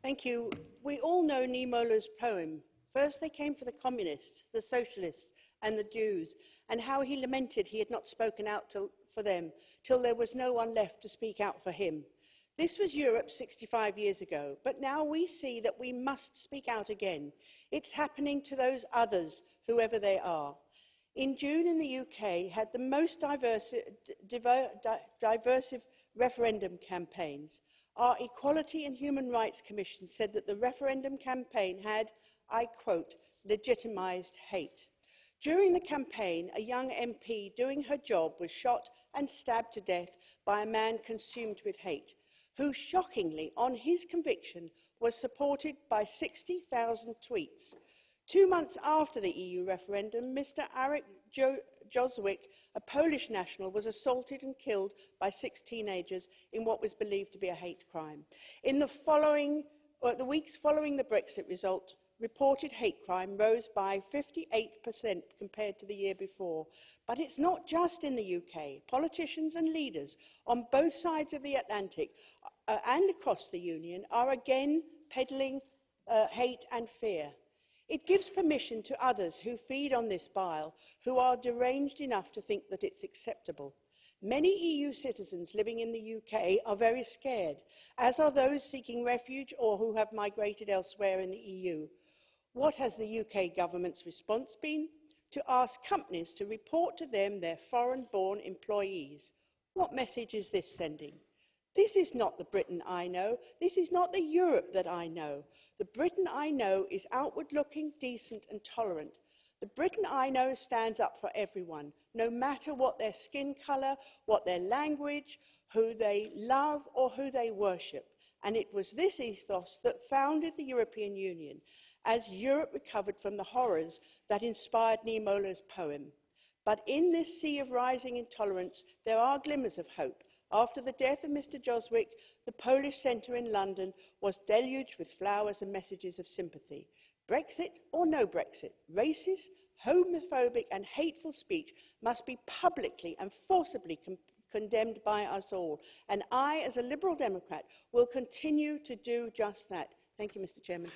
Thank you. We all know Niemöller's poem. First they came for the communists, the socialists and the Jews, and how he lamented he had not spoken out for them till there was no one left to speak out for him. This was Europe 65 years ago, but now we see that we must speak out again. It's happening to those others, whoever they are. In June in the UK had the most diversive referendum campaigns. Our Equality and Human Rights Commission said that the referendum campaign had, I quote, legitimised hate. During the campaign, a young MP doing her job was shot and stabbed to death by a man consumed with hate, who shockingly, on his conviction, was supported by 60,000 tweets. 2 months after the EU referendum, Mr. Arek Jozwik, a Polish national, was assaulted and killed by 6 teenagers in what was believed to be a hate crime. In the weeks following the Brexit result, reported hate crime rose by 58% compared to the year before. But it's not just in the UK. Politicians and leaders on both sides of the Atlantic and across the Union are again peddling hate and fear. It gives permission to others who feed on this bile, who are deranged enough to think that it's acceptable. Many EU citizens living in the UK are very scared, as are those seeking refuge or who have migrated elsewhere in the EU. What has the UK government's response been? To ask companies to report to them their foreign-born employees. What message is this sending? This is not the Britain I know. This is not the Europe that I know. The Britain I know is outward-looking, decent and tolerant. The Britain I know stands up for everyone, no matter what their skin colour, what their language, who they love or who they worship. And it was this ethos that founded the European Union, as Europe recovered from the horrors that inspired Niemöller's poem. But in this sea of rising intolerance, there are glimmers of hope. After the death of Mr. Jozwik, the Polish centre in London was deluged with flowers and messages of sympathy. Brexit or no Brexit, racist, homophobic and hateful speech must be publicly and forcibly condemned by us all. And I, as a Liberal Democrat, will continue to do just that. Thank you, Mr. Chairman.